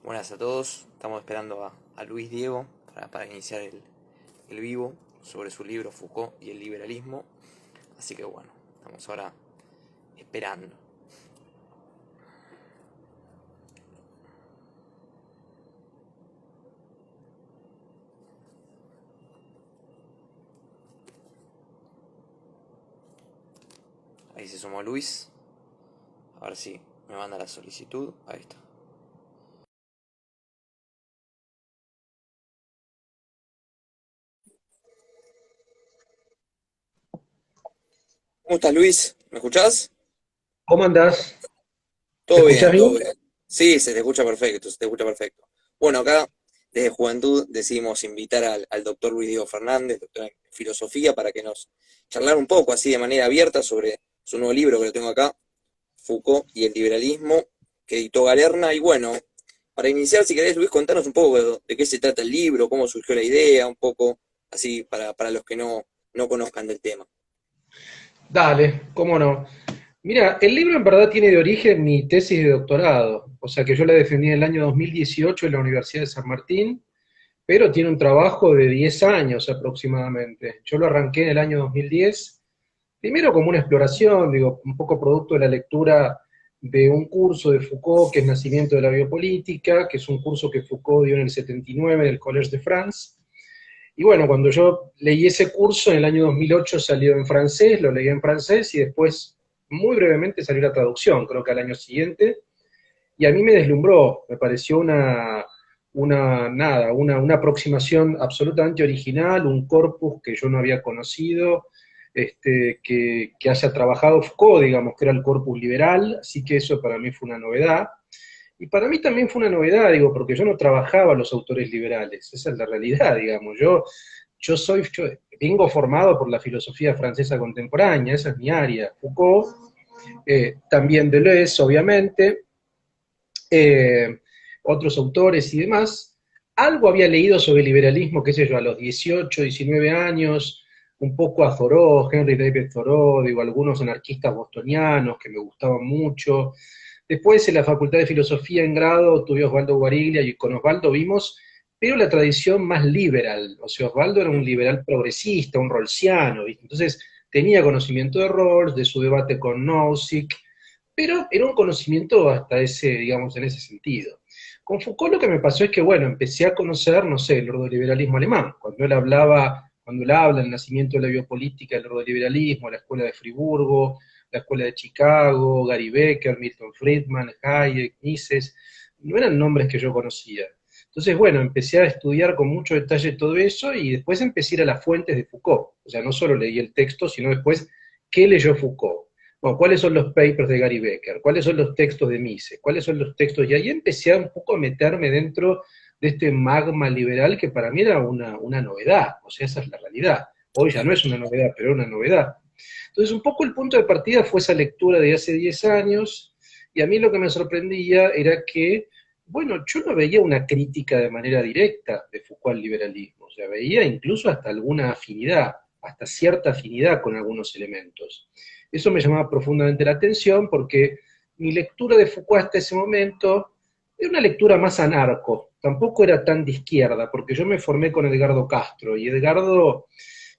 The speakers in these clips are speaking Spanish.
Buenas a todos, estamos esperando a Luis Diego para iniciar el vivo sobre su libro Foucault y el liberalismo. Así que bueno, estamos ahora esperando. Ahí se sumó Luis. A ver si me manda la solicitud. Ahí está. ¿Cómo estás, Luis? ¿Me escuchás? ¿Cómo andás? ¿Me Todo escuchás bien, todo bien? bien. Sí, se te escucha perfecto, se te escucha perfecto. Bueno, acá desde Juventud decidimos invitar al doctor Luis Diego Fernández, doctor en filosofía, para que nos charlar un poco así de manera abierta sobre su nuevo libro que lo tengo acá, Foucault y el liberalismo, que editó Galerna. Y bueno, para iniciar, si querés, Luis, contanos un poco de qué se trata el libro, cómo surgió la idea, un poco así para los que no conozcan del tema. Dale, cómo no. Mira, el libro en verdad tiene de origen mi tesis de doctorado, o sea que yo la defendí en el año 2018 en la Universidad de San Martín, pero tiene un trabajo de 10 años aproximadamente. Yo lo arranqué en el año 2010, primero como una exploración, digo, un poco producto de la lectura de un curso de Foucault, que es Nacimiento de la Biopolítica, que es un curso que Foucault dio en el 79 en el Collège de France. Y bueno, cuando yo leí ese curso en el año 2008 salió en francés, lo leí en francés y después muy brevemente salió la traducción, creo que al año siguiente, y a mí me deslumbró, me pareció una aproximación absolutamente original, un corpus que yo no había conocido, que haya trabajado Foucault, digamos, que era el corpus liberal, así que eso para mí fue una novedad. Y para mí también fue una novedad, digo, porque yo no trabajaba los autores liberales, esa es la realidad, digamos. Yo vengo formado por la filosofía francesa contemporánea, esa es mi área. Foucault, también Deleuze, obviamente, eh, otros autores y demás. Algo había leído sobre liberalismo, qué sé yo, a los 18, 19 años, un poco a Thoreau, Henry David Thoreau, digo, algunos anarquistas bostonianos que me gustaban mucho. Después en la Facultad de Filosofía en grado tuve a Osvaldo Guariglia y con Osvaldo vimos, pero la tradición más liberal. O sea, Osvaldo era un liberal progresista, un rolsiano, ¿viste? Entonces tenía conocimiento de Rawls, de su debate con Nozick, pero era un conocimiento hasta ese, digamos, en ese sentido. Con Foucault lo que me pasó es que, bueno, empecé a conocer, no sé, el ordoliberalismo alemán. Cuando él habla del nacimiento de la biopolítica, el ordoliberalismo, la escuela de Friburgo, la escuela de Chicago, Gary Becker, Milton Friedman, Hayek, Mises, no eran nombres que yo conocía. Entonces, bueno, empecé a estudiar con mucho detalle todo eso y después empecé a ir a las fuentes de Foucault. O sea, no solo leí el texto, sino después qué leyó Foucault. Bueno, ¿cuáles son los papers de Gary Becker? ¿Cuáles son los textos de Mises? ¿Cuáles son los textos? Y ahí empecé a un poco a meterme dentro de este magma liberal que para mí era una novedad, o sea, esa es la realidad. Hoy ya no es una novedad, pero era una novedad. Entonces, un poco el punto de partida fue esa lectura de hace 10 años, y a mí lo que me sorprendía era que, bueno, yo no veía una crítica de manera directa de Foucault al liberalismo, o sea, veía incluso hasta alguna afinidad, hasta cierta afinidad con algunos elementos. Eso me llamaba profundamente la atención porque mi lectura de Foucault hasta ese momento era una lectura más anarco, tampoco era tan de izquierda, porque yo me formé con Edgardo Castro, y Edgardo,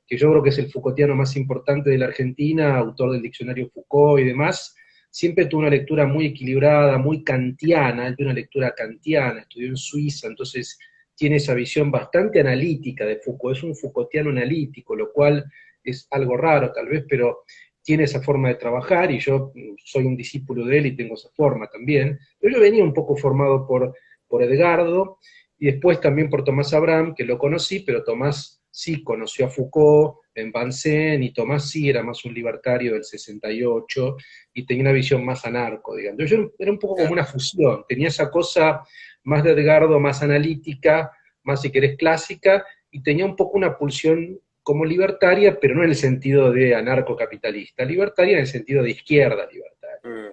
que yo creo que es el Foucaultiano más importante de la Argentina, autor del diccionario Foucault y demás, siempre tuvo una lectura muy equilibrada, muy kantiana, él tiene una lectura kantiana, estudió en Suiza, entonces tiene esa visión bastante analítica de Foucault, es un Foucaultiano analítico, lo cual es algo raro tal vez, pero tiene esa forma de trabajar y yo soy un discípulo de él y tengo esa forma también. Pero yo venía un poco formado por Edgardo y después también por Tomás Abraham, que lo conocí, pero Tomás sí conoció a Foucault en Vincennes y Tomás sí era más un libertario del 68 y tenía una visión más anarco, digamos. Yo era un poco como Claro. una fusión, tenía esa cosa más de Edgardo, más analítica, más si querés clásica, y tenía un poco una pulsión como libertaria, pero no en el sentido de anarcocapitalista, libertaria en el sentido de izquierda libertaria. Mm.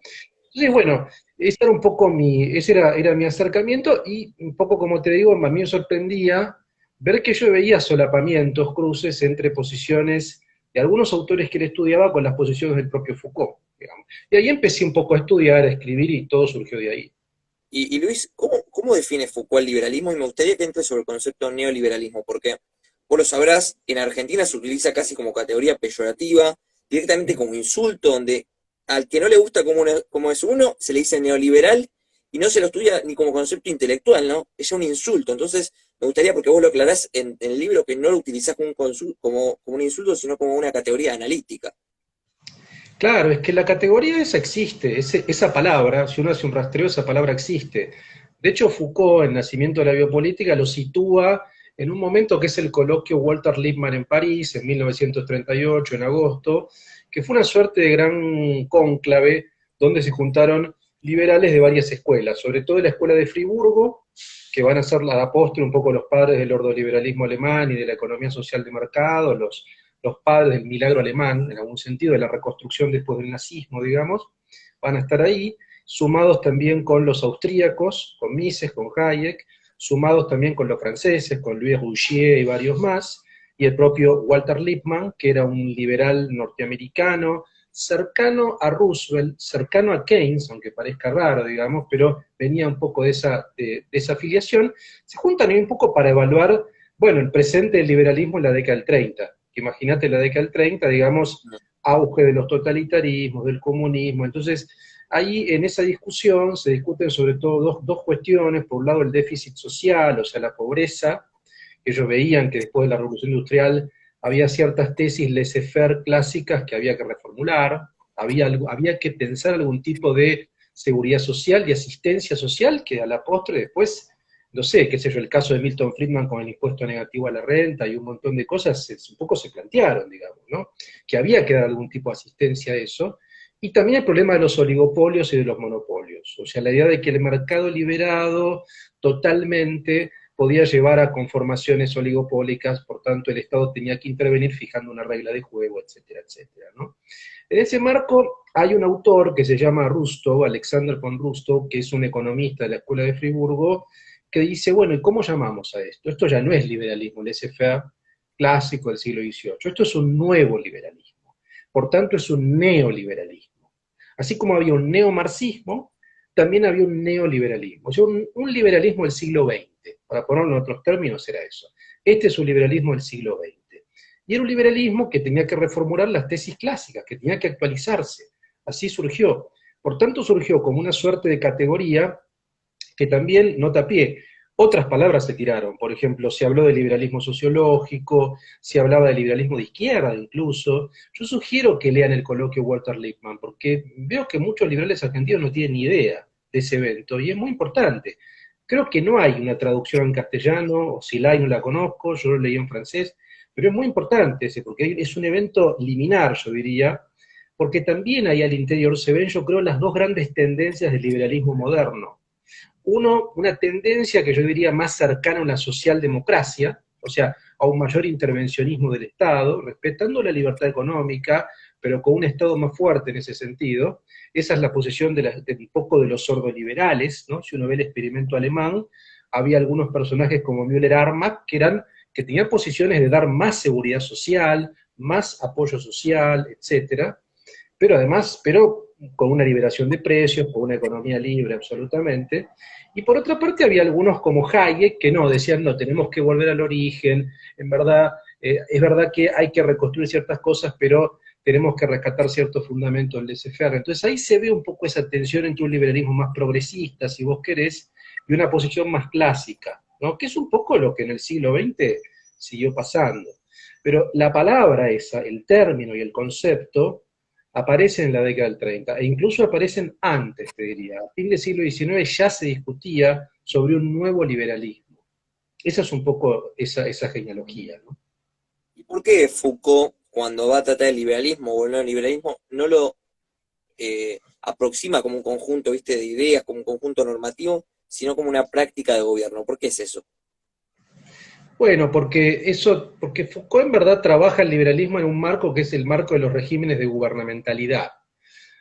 Entonces, bueno, ese era mi acercamiento y un poco como te digo, a mí me sorprendía ver que yo veía solapamientos, cruces entre posiciones de algunos autores que él estudiaba con las posiciones del propio Foucault, digamos. Y ahí empecé un poco a estudiar, a escribir y todo surgió de ahí. Y Luis, ¿cómo define Foucault el liberalismo? Y me gustaría que entres sobre el concepto de neoliberalismo, porque vos lo sabrás, en Argentina se utiliza casi como categoría peyorativa, directamente como insulto, donde al que no le gusta como es uno, se le dice neoliberal y no se lo estudia ni como concepto intelectual, ¿no? Es ya un insulto. Entonces, me gustaría, porque vos lo aclarás en el libro, que no lo utilizás como un insulto, sino como una categoría analítica. Claro, es que la categoría esa existe, esa palabra, si uno hace un rastreo, esa palabra existe. De hecho, Foucault, en Nacimiento de la Biopolítica, lo sitúa en un momento que es el coloquio Walter Lippmann en París, en 1938, en agosto, que fue una suerte de gran cónclave donde se juntaron liberales de varias escuelas, sobre todo de la escuela de Friburgo, que van a ser la apóstol un poco los padres del ordoliberalismo alemán y de la economía social de mercado, los padres del milagro alemán, en algún sentido, de la reconstrucción después del nazismo, digamos, van a estar ahí, sumados también con los austríacos, con Mises, con Hayek, sumados también con los franceses, con Louis Rougier y varios más, y el propio Walter Lippmann, que era un liberal norteamericano, cercano a Roosevelt, cercano a Keynes, aunque parezca raro, digamos, pero venía un poco de esa afiliación, se juntan ahí un poco para evaluar, bueno, el presente del liberalismo en la década del 30. Imagínate la década del 30, digamos, auge de los totalitarismos, del comunismo. Entonces, ahí en esa discusión se discuten sobre todo dos cuestiones. Por un lado, el déficit social, o sea, la pobreza. Ellos veían que después de la Revolución Industrial había ciertas tesis laissez-faire clásicas que había que reformular, había que pensar algún tipo de seguridad social y asistencia social que a la postre después, no sé, qué sé yo, el caso de Milton Friedman con el impuesto negativo a la renta y un montón de cosas, un poco se plantearon, digamos, ¿no? Que había que dar algún tipo de asistencia a eso. Y también el problema de los oligopolios y de los monopolios. O sea, la idea de que el mercado liberado totalmente podía llevar a conformaciones oligopólicas, por tanto el Estado tenía que intervenir fijando una regla de juego, etcétera, etcétera, ¿no? En ese marco hay un autor que se llama Rustow, Alexander von Rustow, que es un economista de la Escuela de Friburgo, que dice, bueno, ¿y cómo llamamos a esto? Esto ya no es liberalismo laissez-faire clásico del siglo XVIII, esto es un nuevo liberalismo, por tanto es un neoliberalismo. Así como había un neomarxismo, también había un neoliberalismo, o sea, un liberalismo del siglo XX, para ponerlo en otros términos era eso. Este es un liberalismo del siglo XX. Y era un liberalismo que tenía que reformular las tesis clásicas, que tenía que actualizarse. Así surgió. Por tanto, surgió como una suerte de categoría que también, nota pie, otras palabras se tiraron. Por ejemplo, se habló de liberalismo sociológico, se hablaba de liberalismo de izquierda incluso. Yo sugiero que lean el coloquio Walter Lippmann, porque veo que muchos liberales argentinos no tienen ni idea de ese evento, y es muy importante. Creo que no hay una traducción en castellano, o si la hay no la conozco, yo lo leí en francés, pero es muy importante ese, porque es un evento liminar, yo diría, porque también ahí al interior se ven, yo creo, las dos grandes tendencias del liberalismo moderno. Uno, una tendencia que yo diría más cercana a una socialdemocracia, o sea, a un mayor intervencionismo del Estado, respetando la libertad económica, pero con un Estado más fuerte en ese sentido. Esa es la posición de un poco de los sordoliberales, ¿no? Si uno ve el experimento alemán, había algunos personajes como Müller-Armack que tenían posiciones de dar más seguridad social, más apoyo social, etcétera, pero además, con una liberación de precios, con una economía libre absolutamente. Y por otra parte había algunos como Hayek que no, decían, no, tenemos que volver al origen, en verdad, es verdad que hay que reconstruir ciertas cosas, pero tenemos que rescatar ciertos fundamentos del laissez-faire. Entonces ahí se ve un poco esa tensión entre un liberalismo más progresista, si vos querés, y una posición más clásica, ¿no? Que es un poco lo que en el siglo XX siguió pasando. Pero la palabra esa, el término y el concepto, aparecen en la década del 30, e incluso aparecen antes, te diría. A fin del siglo XIX ya se discutía sobre un nuevo liberalismo. Esa es un poco esa genealogía, ¿no? ¿Y por qué Foucault, cuando va a tratar el liberalismo o el neoliberalismo, no lo aproxima como un conjunto, ¿viste?, de ideas, como un conjunto normativo, sino como una práctica de gobierno? ¿Por qué es eso? Bueno, porque Foucault en verdad trabaja el liberalismo en un marco que es el marco de los regímenes de gubernamentalidad.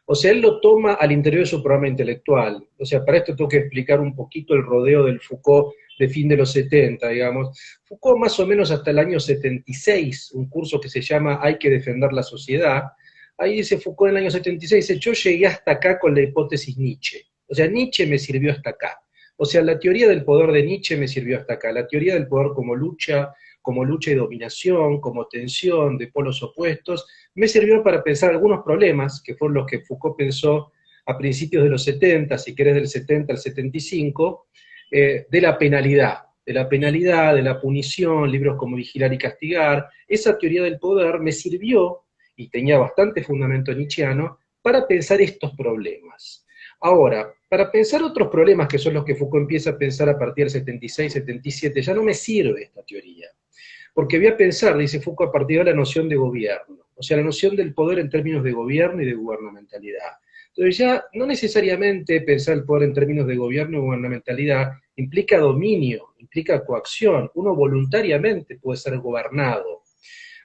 O sea, él lo toma al interior de su programa intelectual. O sea, para esto tengo que explicar un poquito el rodeo del Foucault de fin de los 70, digamos. Foucault más o menos hasta el año 76, un curso que se llama Hay que defender la sociedad. Ahí dice Foucault en el año 76, dice, yo llegué hasta acá con la hipótesis Nietzsche. O sea, Nietzsche me sirvió hasta acá. O sea, la teoría del poder de Nietzsche me sirvió hasta acá. La teoría del poder como lucha y dominación, como tensión de polos opuestos, me sirvió para pensar algunos problemas, que fueron los que Foucault pensó a principios de los 70, si querés del 70 al 75, de la penalidad, de la punición, libros como Vigilar y Castigar. Esa teoría del poder me sirvió, y tenía bastante fundamento nietzscheano, para pensar estos problemas. Ahora, para pensar otros problemas que son los que Foucault empieza a pensar a partir del 76, 77, ya no me sirve esta teoría. Porque voy a pensar, dice Foucault, a partir de la noción de gobierno, o sea, la noción del poder en términos de gobierno y de gubernamentalidad. Entonces ya no necesariamente pensar el poder en términos de gobierno y gubernamentalidad implica dominio, implica coacción, uno voluntariamente puede ser gobernado.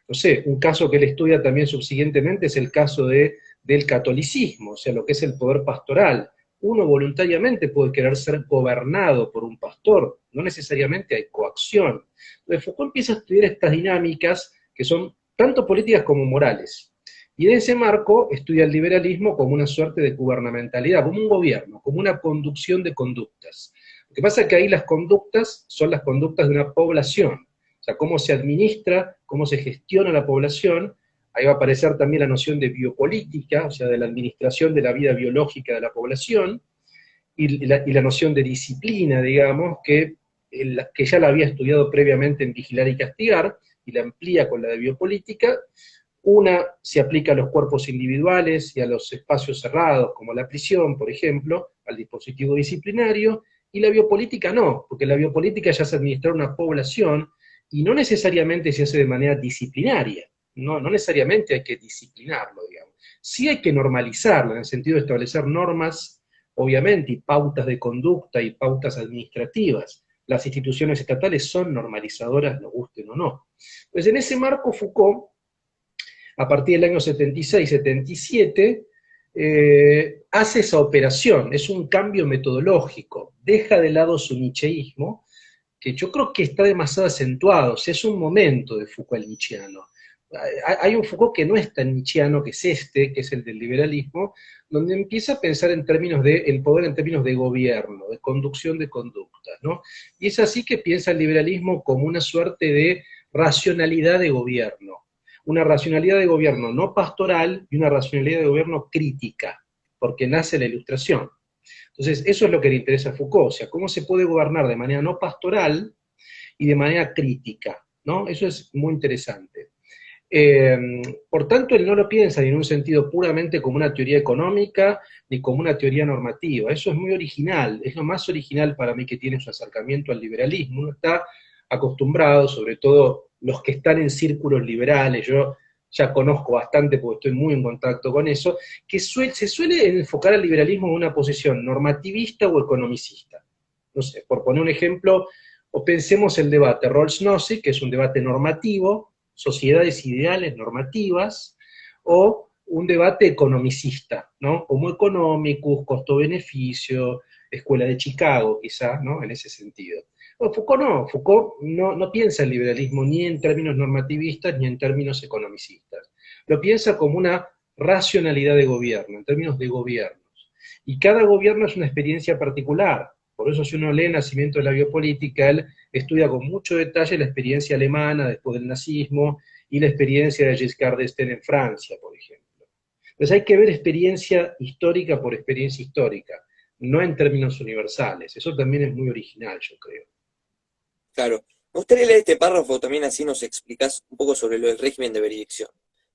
No sé, un caso que él estudia también subsiguientemente es el caso del catolicismo, o sea, lo que es el poder pastoral. Uno voluntariamente puede querer ser gobernado por un pastor, no necesariamente hay coacción. Entonces Foucault empieza a estudiar estas dinámicas que son tanto políticas como morales. Y en ese marco estudia el liberalismo como una suerte de gubernamentalidad, como un gobierno, como una conducción de conductas. Lo que pasa es que ahí las conductas son las conductas de una población, o sea, cómo se administra, cómo se gestiona la población. Ahí va a aparecer también la noción de biopolítica, o sea, de la administración de la vida biológica de la población, y la noción de disciplina, digamos, que ya la había estudiado previamente en Vigilar y Castigar, y la amplía con la de biopolítica. Una se aplica a los cuerpos individuales y a los espacios cerrados, como la prisión, por ejemplo, al dispositivo disciplinario, y la biopolítica no, porque la biopolítica ya se administra una población, y no necesariamente se hace de manera disciplinaria. No necesariamente hay que disciplinarlo, digamos. Sí hay que normalizarlo, en el sentido de establecer normas, obviamente, y pautas de conducta y pautas administrativas. Las instituciones estatales son normalizadoras, nos gusten o no. Pues en ese marco Foucault, a partir del año 76, 77, hace esa operación, es un cambio metodológico, deja de lado su nietzscheísmo, que yo creo que está demasiado acentuado, o sea, es un momento de Foucault el nietzscheano. Hay un Foucault que no es tan nietzscheano, que es el del liberalismo, donde empieza a pensar en términos de el poder en términos de gobierno, de conducción de conductas, ¿no? Y es así que piensa el liberalismo como una suerte de racionalidad de gobierno, una racionalidad de gobierno no pastoral y una racionalidad de gobierno crítica, porque nace la Ilustración. Entonces, eso es lo que le interesa a Foucault, o sea, cómo se puede gobernar de manera no pastoral y de manera crítica, ¿no? Eso es muy interesante. Por tanto, él no lo piensa ni en un sentido puramente como una teoría económica, ni como una teoría normativa. Eso es muy original, es lo más original para mí que tiene su acercamiento al liberalismo. Uno está acostumbrado, sobre todo los que están en círculos liberales, yo ya conozco bastante porque estoy muy en contacto con eso, que se suele enfocar al liberalismo en una posición normativista o economicista. No sé, por poner un ejemplo, o pensemos el debate Rawls-Nozick, que es un debate normativo, sociedades ideales normativas, o un debate economicista, ¿no? Homo economicus, costo-beneficio, escuela de Chicago, quizá, ¿no? En ese sentido. Bueno, Foucault no piensa el liberalismo ni en términos normativistas ni en términos economicistas. Lo piensa como una racionalidad de gobierno, en términos de gobiernos. Y cada gobierno es una experiencia particular. Por eso si uno lee Nacimiento de la biopolítica, él estudia con mucho detalle la experiencia alemana después del nazismo y la experiencia de Giscard d'Estaing en Francia, por ejemplo. Entonces hay que ver experiencia histórica por experiencia histórica, no en términos universales. Eso también es muy original, yo creo. Claro. Me gustaría leer este párrafo también, así nos explicás un poco sobre lo del régimen de veredicción.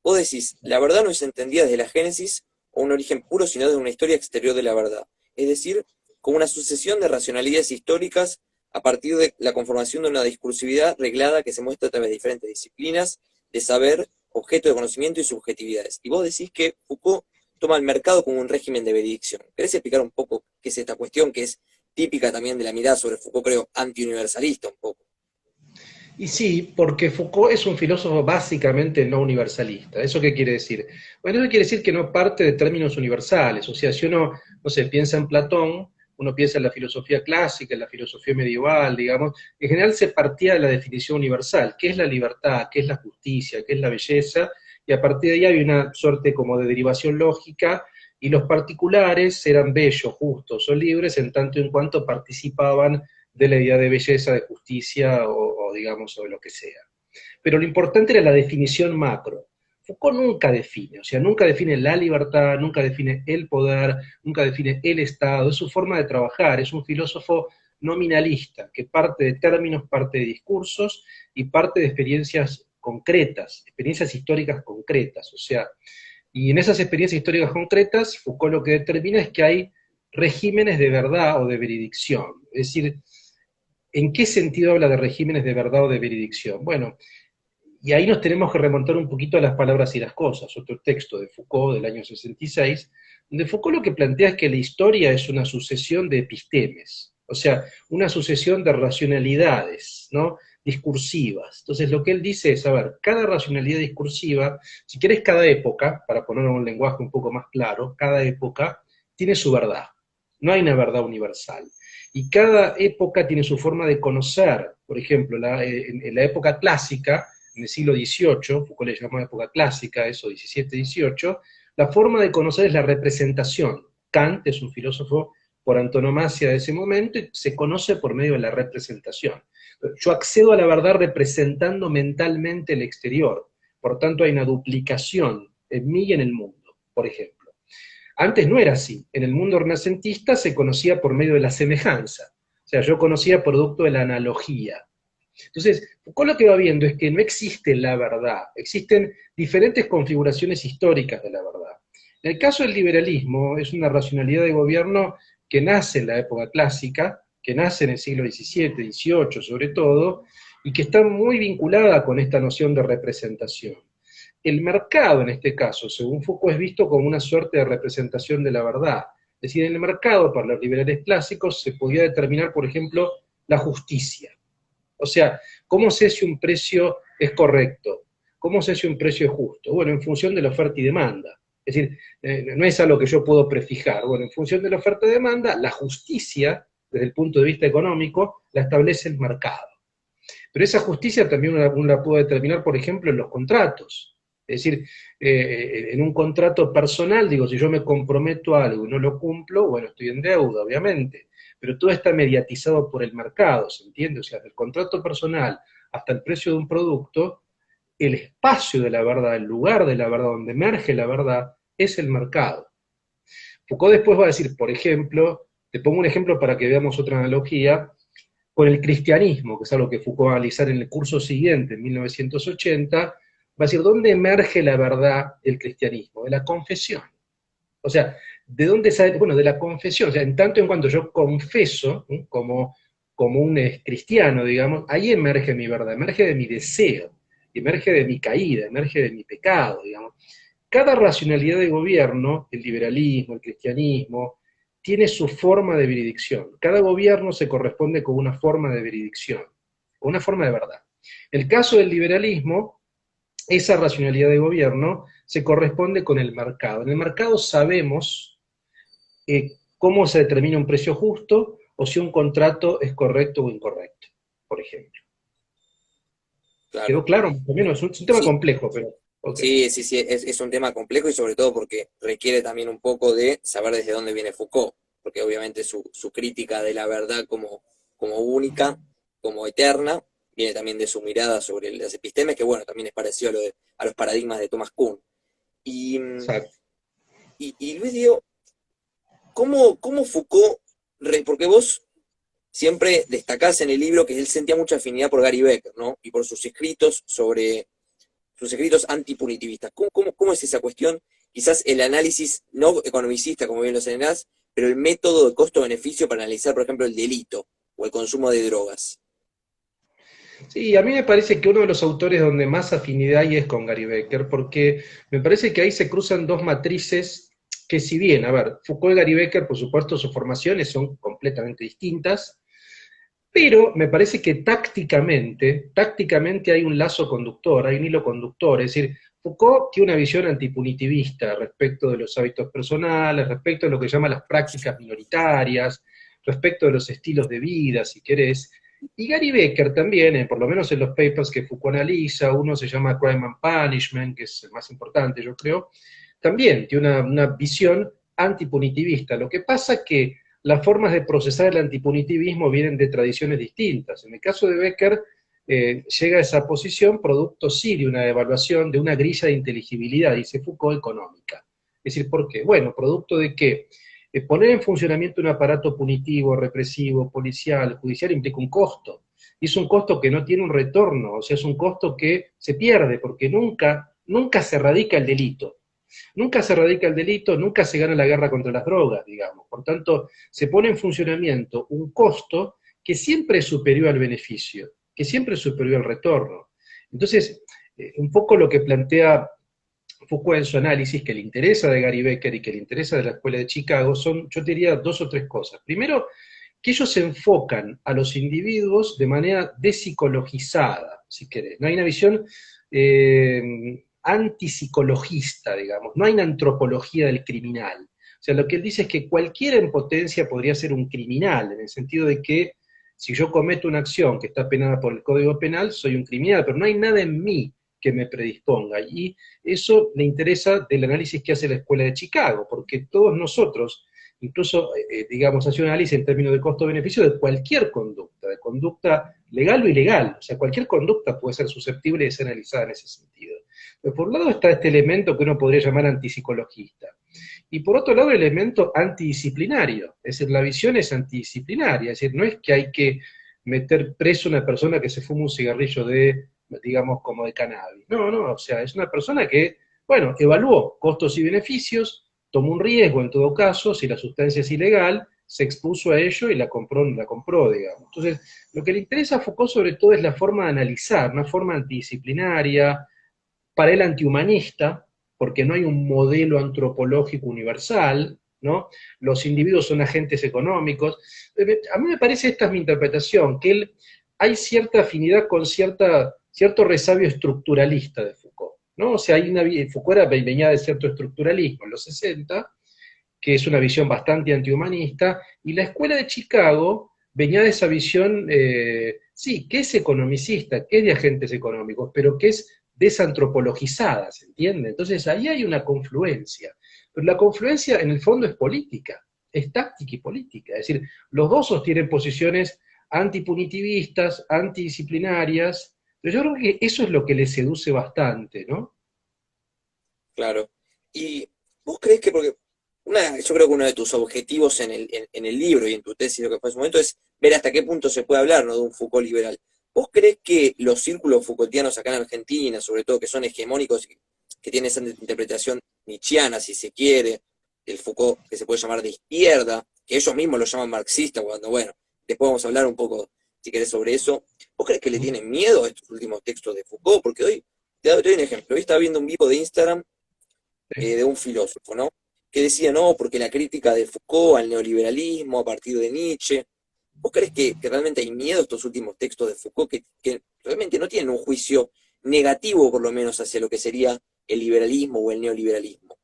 Vos decís, la verdad no es entendida desde la génesis o un origen puro, sino desde una historia exterior de la verdad. Es decir, como una sucesión de racionalidades históricas a partir de la conformación de una discursividad reglada que se muestra a través de diferentes disciplinas de saber, objeto de conocimiento y subjetividades. Y vos decís que Foucault toma el mercado como un régimen de veredicción. ¿Querés explicar un poco qué es esta cuestión que es típica también de la mirada sobre Foucault, creo, antiuniversalista un poco? Y sí, porque Foucault es un filósofo básicamente no universalista. ¿Eso qué quiere decir? Bueno, eso quiere decir que no parte de términos universales. O sea, si uno, no sé, piensa en Platón, uno piensa en la filosofía clásica, en la filosofía medieval, digamos, en general se partía de la definición universal, qué es la libertad, qué es la justicia, qué es la belleza, y a partir de ahí hay una suerte como de derivación lógica y los particulares eran bellos, justos o libres en tanto en cuanto participaban de la idea de belleza, de justicia o digamos, o de lo que sea. Pero lo importante era la definición macro. Foucault nunca define, o sea, nunca define la libertad, nunca define el poder, nunca define el Estado, es su forma de trabajar, es un filósofo nominalista, que parte de términos, parte de discursos y parte de experiencias concretas, experiencias históricas concretas, o sea, y en esas experiencias históricas concretas, Foucault lo que determina es que hay regímenes de verdad o de veredicción, es decir, ¿en qué sentido habla de regímenes de verdad o de veredicción? Bueno, y ahí nos tenemos que remontar un poquito a Las palabras y las cosas, otro texto de Foucault del año 66, donde Foucault lo que plantea es que la historia es una sucesión de epistemes, o sea, una sucesión de racionalidades, ¿no? Discursivas. Entonces lo que él dice es, a ver, cada racionalidad discursiva, si quieres cada época, para ponerlo en un lenguaje un poco más claro, cada época tiene su verdad, no hay una verdad universal. Y cada época tiene su forma de conocer, por ejemplo, en la época clásica, en el siglo XVIII, Foucault le llamó época clásica, eso, XVII, XVIII, la forma de conocer es la representación. Kant es un filósofo por antonomasia de ese momento y se conoce por medio de la representación. Yo accedo a la verdad representando mentalmente el exterior, por tanto hay una duplicación en mí y en el mundo, por ejemplo. Antes no era así, en el mundo renacentista se conocía por medio de la semejanza, o sea, yo conocía producto de la analogía. Entonces, Foucault lo que va viendo es que no existe la verdad, existen diferentes configuraciones históricas de la verdad. En el caso del liberalismo, es una racionalidad de gobierno que nace en la época clásica, que nace en el siglo XVII, XVIII sobre todo, y que está muy vinculada con esta noción de representación. El mercado, en este caso, según Foucault, es visto como una suerte de representación de la verdad. Es decir, en el mercado, para los liberales clásicos, se podía determinar, por ejemplo, la justicia. O sea, ¿cómo sé si un precio es correcto? ¿Cómo sé si un precio es justo? Bueno, en función de la oferta y demanda. Es decir, no es algo que yo puedo prefijar. Bueno, en función de la oferta y demanda, la justicia, desde el punto de vista económico, la establece el mercado. Pero esa justicia también uno la puede determinar, por ejemplo, en los contratos. Es decir, en un contrato personal, digo, si yo me comprometo a algo y no lo cumplo, bueno, estoy en deuda, obviamente, pero todo está mediatizado por el mercado, ¿se entiende? O sea, del contrato personal hasta el precio de un producto, el espacio de la verdad, el lugar de la verdad, donde emerge la verdad, es el mercado. Foucault después va a decir, por ejemplo, te pongo un ejemplo para que veamos otra analogía, con el cristianismo, que es algo que Foucault va a analizar en el curso siguiente, en 1980, va a decir, ¿dónde emerge la verdad del cristianismo? De la confesión. O sea, ¿de dónde sale? Bueno, de la confesión. O sea, en tanto en cuanto yo confeso, ¿sí? como un cristiano, digamos, ahí emerge mi verdad, emerge de mi deseo, emerge de mi caída, emerge de mi pecado, digamos. Cada racionalidad de gobierno, el liberalismo, el cristianismo, tiene su forma de veredicción. Cada gobierno se corresponde con una forma de veredicción, con una forma de verdad. En el caso del liberalismo, esa racionalidad de gobierno se corresponde con el mercado. En el mercado sabemos cómo se determina un precio justo o si un contrato es correcto o incorrecto, por ejemplo. Claro. ¿Quedó claro? También es un tema Sí, complejo, pero... Okay. sí, es un tema complejo y sobre todo porque requiere también un poco de saber desde dónde viene Foucault, porque obviamente su crítica de la verdad como única, como eterna, viene también de su mirada sobre las epistemes, que bueno, también es parecido a los paradigmas de Thomas Kuhn. Y, Exacto. y Luis Diego, ¿cómo Foucault, porque vos siempre destacás en el libro que él sentía mucha afinidad por Gary Becker, ¿no? Y por sus escritos sus escritos antipunitivistas. ¿Cómo es esa cuestión? Quizás el análisis, no economicista, como bien lo señalás, pero el método de costo-beneficio para analizar, por ejemplo, el delito o el consumo de drogas. Sí, a mí me parece que uno de los autores donde más afinidad hay es con Gary Becker, porque me parece que ahí se cruzan dos matrices que si bien, a ver, Foucault y Gary Becker, por supuesto, sus formaciones son completamente distintas, pero me parece que tácticamente hay un lazo conductor, hay un hilo conductor, es decir, Foucault tiene una visión antipunitivista respecto de los hábitos personales, respecto de lo que llama las prácticas minoritarias, respecto de los estilos de vida, si querés, y Gary Becker también, por lo menos en los papers que Foucault analiza, uno se llama Crime and Punishment, que es el más importante, yo creo, también tiene una visión antipunitivista. Lo que pasa es que las formas de procesar el antipunitivismo vienen de tradiciones distintas. En el caso de Becker, llega a esa posición producto sí de una evaluación, de una grilla de inteligibilidad, dice Foucault, económica. Es decir, ¿por qué? Bueno, producto de que poner en funcionamiento un aparato punitivo, represivo, policial, judicial implica un costo. Y es un costo que no tiene un retorno, o sea, es un costo que se pierde, porque nunca se erradica el delito. Nunca se erradica el delito, nunca se gana la guerra contra las drogas, digamos. Por tanto, se pone en funcionamiento un costo que siempre es superior al beneficio, que siempre es superior al retorno. Entonces, un poco lo que plantea Foucault en su análisis, que le interesa de Gary Becker y que le interesa de la Escuela de Chicago, son, yo te diría, dos o tres cosas. Primero, que ellos se enfocan a los individuos de manera despsicologizada, si querés. No hay una visión antipsicologista, digamos, no hay una antropología del criminal. O sea, lo que él dice es que cualquiera en potencia podría ser un criminal, en el sentido de que si yo cometo una acción que está penada por el Código Penal, soy un criminal, pero no hay nada en mí que me predisponga. Y eso le interesa del análisis que hace la Escuela de Chicago, porque todos nosotros, incluso, digamos, hace un análisis en términos de costo-beneficio de cualquier conducta, de conducta legal o ilegal. O sea, cualquier conducta puede ser susceptible de ser analizada en ese sentido. Pero por un lado está este elemento que uno podría llamar antipsicologista. Y por otro lado, el elemento antidisciplinario. Es decir, la visión es antidisciplinaria. Es decir, no es que hay que meter preso a una persona que se fuma un cigarrillo de, digamos, como de cannabis. No, no, o sea, es una persona que, bueno, evaluó costos y beneficios, tomó un riesgo en todo caso, si la sustancia es ilegal, se expuso a ello y la compró, digamos. Entonces, lo que le interesa a Foucault sobre todo es la forma de analizar, una forma antidisciplinaria, para él antihumanista, porque no hay un modelo antropológico universal, ¿no? Los individuos son agentes económicos. A mí me parece, esta es mi interpretación, que hay cierta afinidad con cierto resabio estructuralista de Foucault, ¿no? O sea, Foucault venía de cierto estructuralismo en los 60, que es una visión bastante antihumanista, y la Escuela de Chicago venía de esa visión, sí, que es economicista, que es de agentes económicos, pero que es desantropologizada, ¿se entiende? Entonces ahí hay una confluencia, pero la confluencia en el fondo es política, es táctica y política, es decir, los dos sostienen posiciones antipunitivistas, antidisciplinarias, pero yo creo que eso es lo que les seduce bastante, ¿no? Claro. ¿Y vos crees que, porque yo creo que uno de tus objetivos en el libro y en tu tesis, lo que fue en su momento, es ver hasta qué punto se puede hablar, ¿no?, de un Foucault liberal. ¿Vos crees que los círculos Foucaultianos acá en Argentina, sobre todo que son hegemónicos, que tienen esa interpretación nietzschiana, si se quiere, el Foucault que se puede llamar de izquierda, que ellos mismos lo llaman marxista, cuando, bueno, después vamos a hablar un poco, si querés, sobre eso, ¿vos crees que le tienen miedo a estos últimos textos de Foucault? Porque hoy, te doy un ejemplo, hoy estaba viendo un vivo de Instagram de un filósofo, ¿no?, que decía, no, porque la crítica de Foucault al neoliberalismo a partir de Nietzsche. ¿Vos crees que realmente hay miedo a estos últimos textos de Foucault que realmente no tienen un juicio negativo, por lo menos, hacia lo que sería el liberalismo o el neoliberalismo?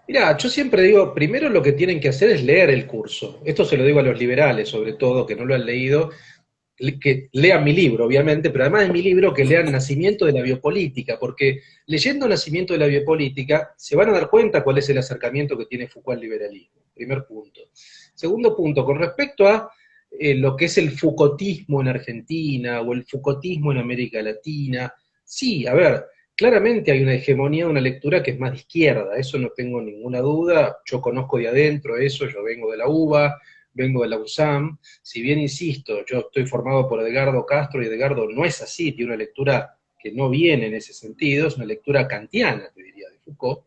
Mira, yo siempre digo, primero lo que tienen que hacer es leer el curso. Esto se lo digo a los liberales, sobre todo, que no lo han leído, que lean mi libro, obviamente, pero además de mi libro, que lean Nacimiento de la Biopolítica, porque leyendo Nacimiento de la Biopolítica se van a dar cuenta cuál es el acercamiento que tiene Foucault al liberalismo. Primer punto. Segundo punto, con respecto a lo que es el Foucaultismo en Argentina o el Foucaultismo en América Latina, sí, a ver, claramente hay una hegemonía, una lectura que es más de izquierda, eso no tengo ninguna duda, yo conozco de adentro eso, yo vengo de la UBA, vengo de la USAM, si bien insisto, yo estoy formado por Edgardo Castro y Edgardo no es así, tiene una lectura que no viene en ese sentido, es una lectura kantiana, te diría, de Foucault,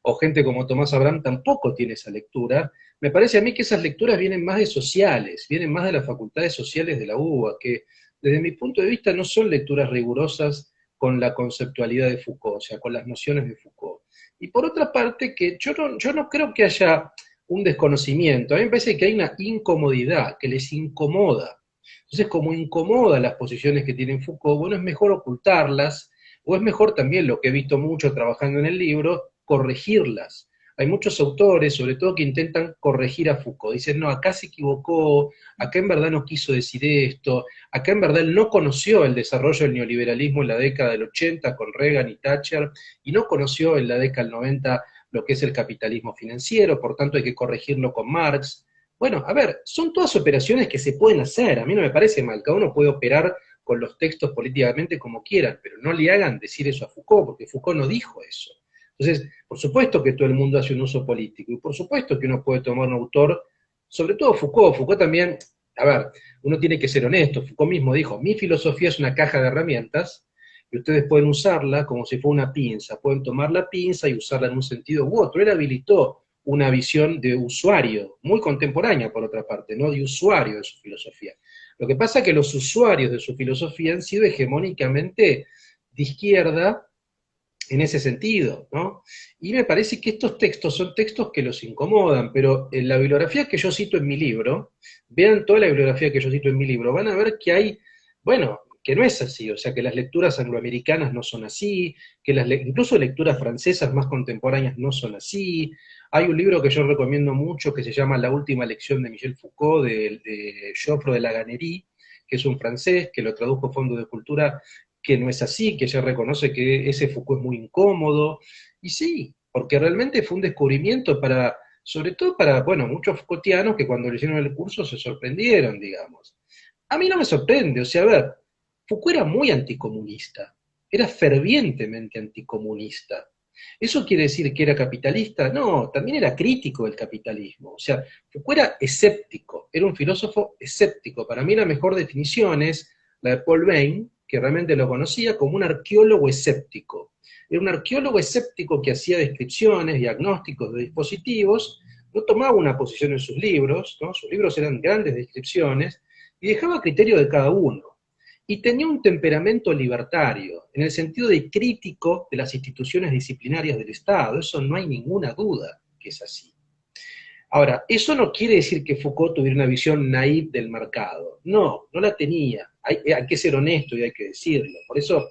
o gente como Tomás Abraham tampoco tiene esa lectura. Me parece a mí que esas lecturas vienen más de sociales, vienen más de las facultades sociales de la UBA, que desde mi punto de vista no son lecturas rigurosas con la conceptualidad de Foucault, o sea, con las nociones de Foucault. Y por otra parte, que yo no creo que haya un desconocimiento, a mí me parece que hay una incomodidad, que les incomoda. Entonces, como incomoda las posiciones que tiene Foucault, bueno, es mejor ocultarlas, o es mejor también, lo que he visto mucho trabajando en el libro, corregirlas. Hay muchos autores, sobre todo, que intentan corregir a Foucault. Dicen, no, acá se equivocó, acá en verdad no quiso decir esto, acá en verdad él no conoció el desarrollo del neoliberalismo en la década del 80 con Reagan y Thatcher, y no conoció en la década del 90 lo que es el capitalismo financiero, por tanto hay que corregirlo con Marx. Bueno, a ver, son todas operaciones que se pueden hacer, a mí no me parece mal, cada uno puede operar con los textos políticamente como quieran, pero no le hagan decir eso a Foucault, porque Foucault no dijo eso. Entonces, por supuesto que todo el mundo hace un uso político, y por supuesto que uno puede tomar un autor, sobre todo Foucault también, a ver, uno tiene que ser honesto, Foucault mismo dijo, mi filosofía es una caja de herramientas, y ustedes pueden usarla como si fuera una pinza, pueden tomar la pinza y usarla en un sentido u otro. Él habilitó una visión de usuario, muy contemporánea por otra parte, ¿no? De usuario de su filosofía. Lo que pasa es que los usuarios de su filosofía han sido hegemónicamente de izquierda en ese sentido, ¿no? Y me parece que estos textos son textos que los incomodan, pero en la bibliografía que yo cito en mi libro, vean toda la bibliografía que yo cito en mi libro, van a ver que hay, bueno, que no es así, o sea, que las lecturas angloamericanas no son así, que incluso lecturas francesas más contemporáneas no son así. Hay un libro que yo recomiendo mucho que se llama La última lección de Michel Foucault, de Geoffroy de la Gannerie, que es un francés, que lo tradujo Fondo de Cultura, que no es así, que ya reconoce que ese Foucault es muy incómodo, y sí, porque realmente fue un descubrimiento para, sobre todo para, bueno, muchos Foucaultianos que cuando leyeron el curso se sorprendieron, digamos. A mí no me sorprende, o sea, a ver, Foucault era muy anticomunista, era fervientemente anticomunista. ¿Eso quiere decir que era capitalista? No, también era crítico del capitalismo. O sea, Foucault era escéptico, era un filósofo escéptico. Para mí la mejor definición es la de Paul Bain, que realmente lo conocía como un arqueólogo escéptico. Era un arqueólogo escéptico que hacía descripciones, diagnósticos de dispositivos, no tomaba una posición en sus libros, ¿no? Sus libros eran grandes descripciones, y dejaba a criterio de cada uno. Y tenía un temperamento libertario, en el sentido de crítico de las instituciones disciplinarias del Estado, eso no hay ninguna duda que es así. Ahora, eso no quiere decir que Foucault tuviera una visión naïf del mercado, no, no la tenía, hay que ser honesto y hay que decirlo, por eso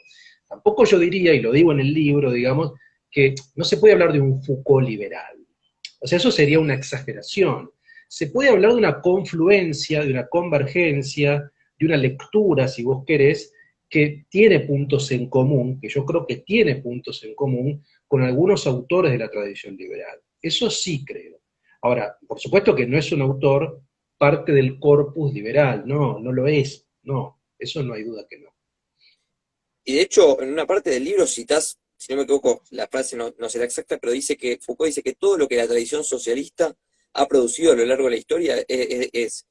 tampoco yo diría, y lo digo en el libro, digamos, que no se puede hablar de un Foucault liberal, o sea, eso sería una exageración, se puede hablar de una confluencia, de una convergencia, de una lectura, si vos querés, que tiene puntos en común, que yo creo que tiene puntos en común con algunos autores de la tradición liberal. Eso sí creo. Ahora, por supuesto que no es un autor parte del corpus liberal, no, no lo es, no, eso no hay duda que no. Y de hecho, en una parte del libro citas, si no me equivoco, la frase no será exacta, pero dice que Foucault dice que todo lo que la tradición socialista ha producido a lo largo de la historia es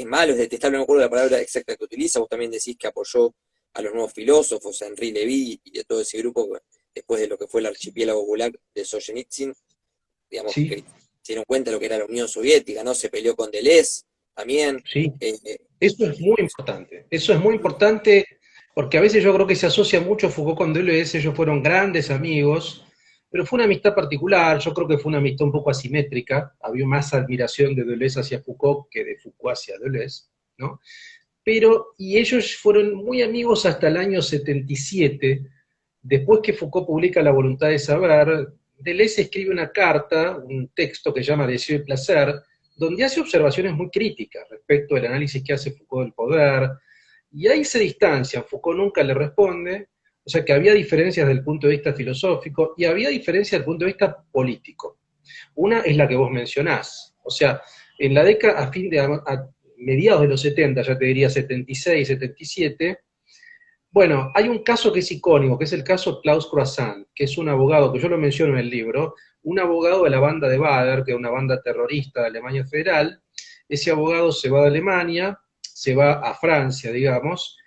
malo, es detestable, no me acuerdo la palabra exacta que utiliza, vos también decís que apoyó a los nuevos filósofos, a Henri Levy y a todo ese grupo después de lo que fue el archipiélago Gulag de Solzhenitsyn, digamos, Sí, que se dieron cuenta de lo que era la Unión Soviética, ¿no? Se peleó con Deleuze también. sí, eh, eh, eso es muy importante porque a veces yo creo que se asocia mucho Foucault con Deleuze, ellos fueron grandes amigos, pero fue una amistad particular, yo creo que fue una amistad un poco asimétrica, había más admiración de Deleuze hacia Foucault que de Foucault hacia Deleuze, ¿no? Pero, y ellos fueron muy amigos hasta el año 77, después que Foucault publica La voluntad de saber, Deleuze escribe una carta, un texto que se llama Deseo y placer, donde hace observaciones muy críticas respecto al análisis que hace Foucault del poder, y ahí se distancian, Foucault nunca le responde, o sea que había diferencias desde el punto de vista filosófico y había diferencias desde el punto de vista político. Una es la que vos mencionás, o sea, en la década, a mediados de los 70, ya te diría 76, 77, bueno, hay un caso que es icónico, que es el caso Klaus Croissant, que es un abogado, que yo lo menciono en el libro, un abogado de la banda de Bader, que es una banda terrorista de Alemania Federal. Ese abogado se va de Alemania, se va a Francia, digamos,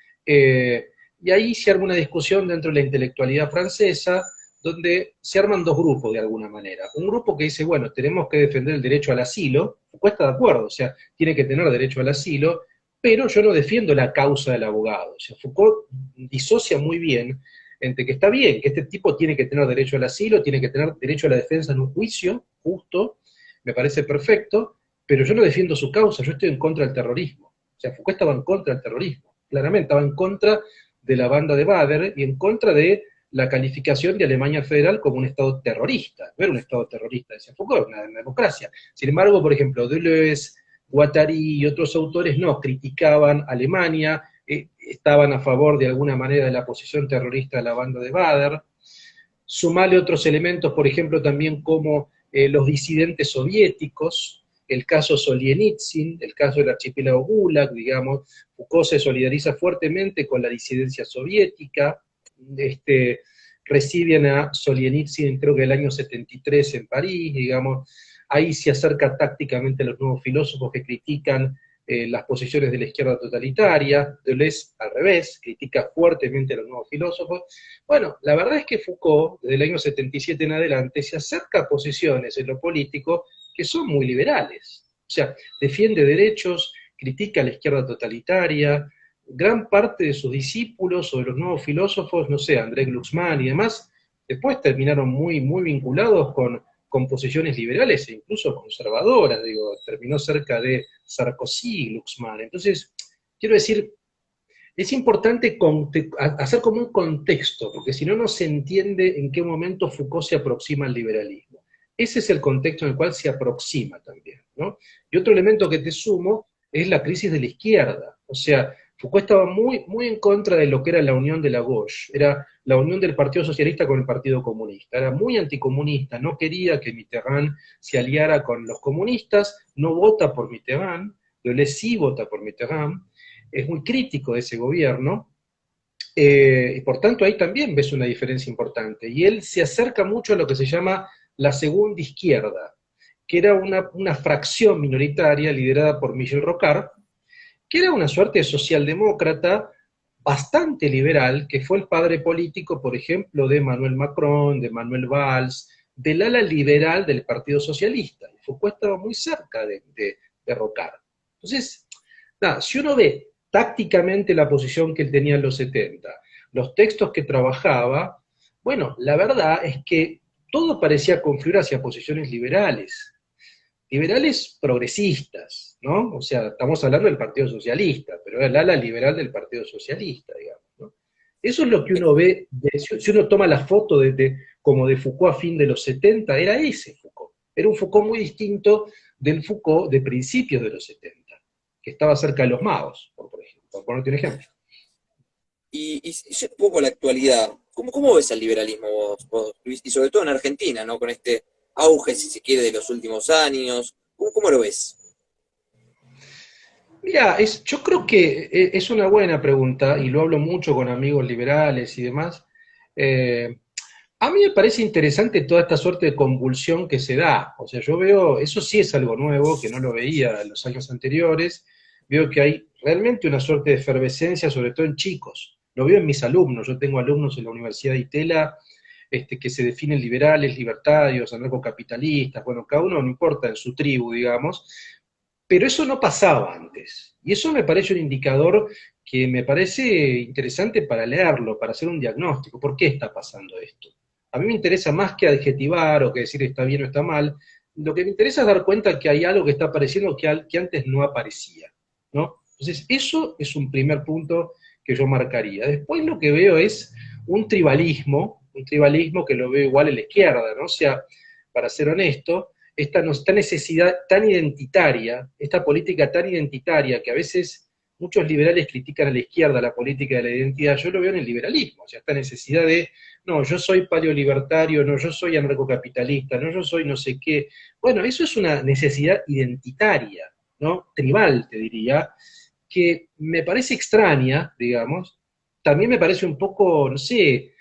y ahí se arma una discusión dentro de la intelectualidad francesa, donde se arman dos grupos de alguna manera. Un grupo que dice, bueno, tenemos que defender el derecho al asilo, Foucault está de acuerdo, o sea, tiene que tener derecho al asilo, pero yo no defiendo la causa del abogado. O sea, Foucault disocia muy bien entre que está bien, que este tipo tiene que tener derecho al asilo, tiene que tener derecho a la defensa en un juicio justo, me parece perfecto, pero yo no defiendo su causa, yo estoy en contra del terrorismo. O sea, Foucault estaba en contra del terrorismo, claramente, estaba en contra de la banda de Bader y en contra de la calificación de Alemania Federal como un Estado terrorista. No era un Estado terrorista, decía Foucault, era una democracia. Sin embargo, por ejemplo, Deleuze, Guattari y otros autores no, criticaban a Alemania, estaban a favor de alguna manera de la posición terrorista de la banda de Bader. Sumale otros elementos, por ejemplo, también como los disidentes soviéticos, el caso Solzhenitsyn, el caso del archipiélago Gulag, digamos, Foucault se solidariza fuertemente con la disidencia soviética, reciben a Solzhenitsyn creo que el año 73 en París, digamos, ahí se acerca tácticamente a los nuevos filósofos que critican las posiciones de la izquierda totalitaria. Deleuze, al revés, critica fuertemente a los nuevos filósofos. Bueno, la verdad es que Foucault, desde el año 77 en adelante, se acerca a posiciones en lo político que son muy liberales. O sea, defiende derechos, critica a la izquierda totalitaria. Gran parte de sus discípulos o de los nuevos filósofos, no sé, André Glucksmann y demás, después terminaron muy, muy vinculados con posiciones liberales e incluso conservadoras, digo, terminó cerca de Sarkozy, Glucksmann. Entonces, quiero decir, es importante hacer como un contexto, porque si no, no se entiende en qué momento Foucault se aproxima al liberalismo. Ese es el contexto en el cual se aproxima también, ¿no? Y otro elemento que te sumo es la crisis de la izquierda. O sea, Foucault estaba muy, muy en contra de lo que era la unión de la gauche, era la unión del Partido Socialista con el Partido Comunista, era muy anticomunista, no quería que Mitterrand se aliara con los comunistas, no vota por Mitterrand, Deleuze sí vota por Mitterrand, es muy crítico de ese gobierno, y por tanto ahí también ves una diferencia importante, y él se acerca mucho a lo que se llama la segunda izquierda, que era una fracción minoritaria liderada por Michel Rocard, que era una suerte de socialdemócrata bastante liberal, que fue el padre político, por ejemplo, de Emmanuel Macron, de Manuel Valls, del ala liberal del Partido Socialista. Y Foucault estaba muy cerca de Rocard. Entonces, nada, si uno ve tácticamente la posición que él tenía en los 70, los textos que trabajaba, bueno, la verdad es que todo parecía confluir hacia posiciones liberales progresistas, ¿no? O sea, estamos hablando del Partido Socialista, pero era el ala liberal del Partido Socialista, digamos, ¿no? Eso es lo que uno ve, si uno toma la foto como de Foucault a fin de los 70, era ese Foucault. Era un Foucault muy distinto del Foucault de principios de los 70, que estaba cerca de los magos, por ejemplo, por ponerte un ejemplo. Y un poco la actualidad, ¿cómo ves el liberalismo vos, Luis? Y sobre todo en Argentina, ¿no? Con este auge, si se quiere, de los últimos años. ¿Cómo lo ves? Mira, yo creo que es una buena pregunta, y lo hablo mucho con amigos liberales y demás. Eh, a mí me parece interesante toda esta suerte de convulsión que se da. O sea, yo veo, eso sí es algo nuevo, que no lo veía en los años anteriores. Veo que hay realmente una suerte de efervescencia, sobre todo en chicos. Lo veo en mis alumnos. Yo tengo alumnos en la Universidad de Itela que se definen liberales, libertarios, anarcocapitalistas, bueno, cada uno no importa en su tribu, digamos, pero eso no pasaba antes. Y eso me parece un indicador que me parece interesante para leerlo, para hacer un diagnóstico. ¿Por qué está pasando esto? A mí me interesa más que adjetivar o que decir está bien o está mal. Lo que me interesa es dar cuenta que hay algo que está apareciendo que antes no aparecía, ¿no? Entonces, eso es un primer punto que yo marcaría. Después lo que veo es un tribalismo que lo veo igual en la izquierda, ¿no? O sea, para ser honesto, esta necesidad tan identitaria, esta política tan identitaria que a veces muchos liberales critican a la izquierda la política de la identidad, yo lo veo en el liberalismo, o sea, esta necesidad de, no, yo soy paleolibertario, no, yo soy anarcocapitalista, no, yo soy no sé qué. Bueno, eso es una necesidad identitaria, ¿no? Tribal, te diría, que me parece extraña, digamos, también me parece un poco, no sé,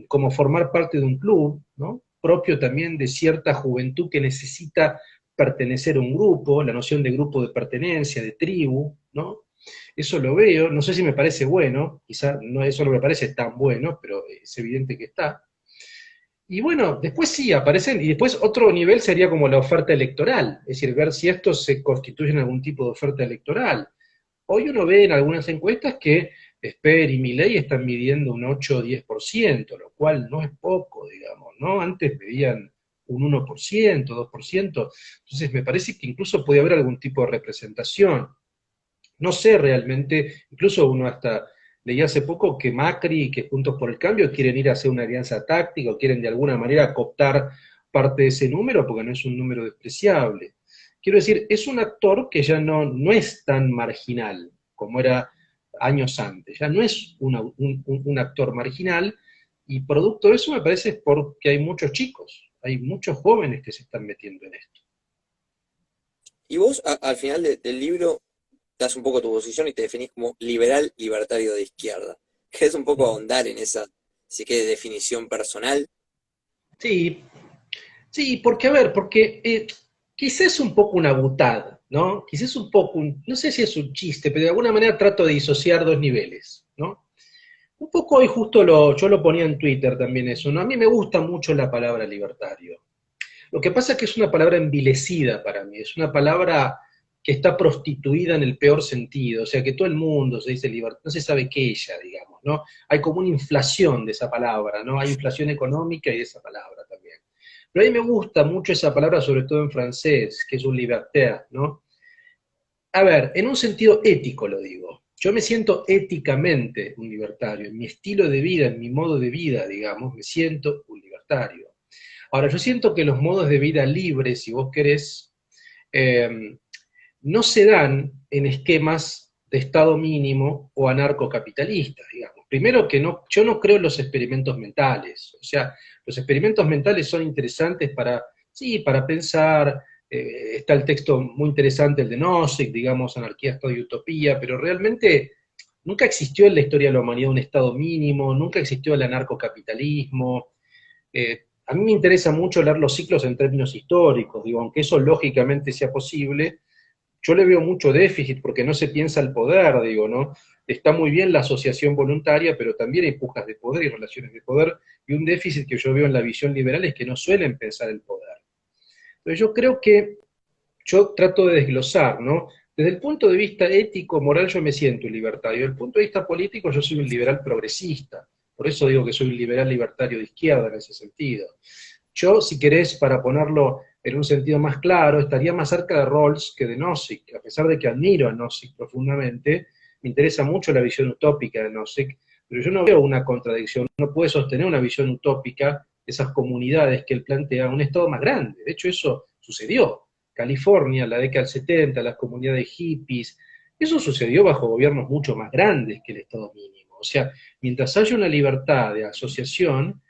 como formar parte de un club, ¿no? Propio también de cierta juventud que necesita pertenecer a un grupo, la noción de grupo de pertenencia, de tribu, ¿no? Eso lo veo, no sé si me parece bueno, quizá no, eso no me parece tan bueno, pero es evidente que está. Y bueno, después sí aparecen, y después otro nivel sería como la oferta electoral, es decir, ver si esto se constituye en algún tipo de oferta electoral. Hoy uno ve en algunas encuestas que Esper y Milei están midiendo un 8 o 10%, lo cual no es poco, digamos, ¿no? Antes medían un 1%, 2%, entonces me parece que incluso puede haber algún tipo de representación. No sé realmente, incluso uno hasta leía hace poco que Macri y que Juntos por el Cambio quieren ir a hacer una alianza táctica o quieren de alguna manera cooptar parte de ese número porque no es un número despreciable. Quiero decir, es un actor que ya no es tan marginal como era años antes, ya no es un actor marginal, Y producto de eso me parece es porque hay muchos chicos, hay muchos jóvenes que se están metiendo en esto. Y vos al final del libro das un poco tu posición y te definís como liberal libertario de izquierda. ¿Querés un poco ahondar en esa, si querés, definición personal? Sí, sí, porque a ver, porque quizás es un poco una butada, ¿no? Quizás es un poco, no sé si es un chiste, pero de alguna manera trato de disociar dos niveles, ¿no? Un poco hoy justo yo lo ponía en Twitter también eso, ¿no? A mí me gusta mucho la palabra libertario. Lo que pasa es que es una palabra envilecida para mí, es una palabra que está prostituida en el peor sentido, o sea que todo el mundo se dice libertad, no se sabe qué ella, digamos, ¿no? Hay como una inflación de esa palabra, ¿no? Hay inflación económica y de esa palabra también. Pero a mí me gusta mucho esa palabra, sobre todo en francés, que es un libertaire, ¿no? A ver, en un sentido ético lo digo. Yo me siento éticamente un libertario, en mi estilo de vida, en mi modo de vida, digamos, me siento un libertario. Ahora, yo siento que los modos de vida libres, si vos querés, eh, no se dan en esquemas de Estado mínimo o anarcocapitalistas, digamos. Primero que no, yo no creo en los experimentos mentales. O sea, los experimentos mentales son interesantes para, sí, para pensar. Está el texto muy interesante, el de Nozick, digamos, Anarquía, Estado y Utopía, pero realmente nunca existió en la historia de la humanidad un Estado mínimo, nunca existió el anarcocapitalismo. A mí me interesa mucho leer los ciclos en términos históricos, digo, aunque eso lógicamente sea posible, yo le veo mucho déficit porque no se piensa el poder, digo, ¿no? Está muy bien la asociación voluntaria, pero también hay pujas de poder y relaciones de poder, y un déficit que yo veo en la visión liberal es que no suelen pensar el poder. Entonces yo creo que yo trato de desglosar, ¿no? Desde el punto de vista ético, moral, yo me siento un libertario. Desde el punto de vista político, yo soy un liberal progresista. Por eso digo que soy un liberal libertario de izquierda en ese sentido. Yo, si querés, para ponerlo en un sentido más claro, estaría más cerca de Rawls que de Nozick, a pesar de que admiro a Nozick profundamente, me interesa mucho la visión utópica de Nozick, pero yo no veo una contradicción, no puede sostener una visión utópica, esas comunidades que él plantea, un Estado más grande. De hecho, eso sucedió. California, la década del 70, las comunidades hippies, eso sucedió bajo gobiernos mucho más grandes que el Estado mínimo. O sea, mientras haya una libertad de asociación,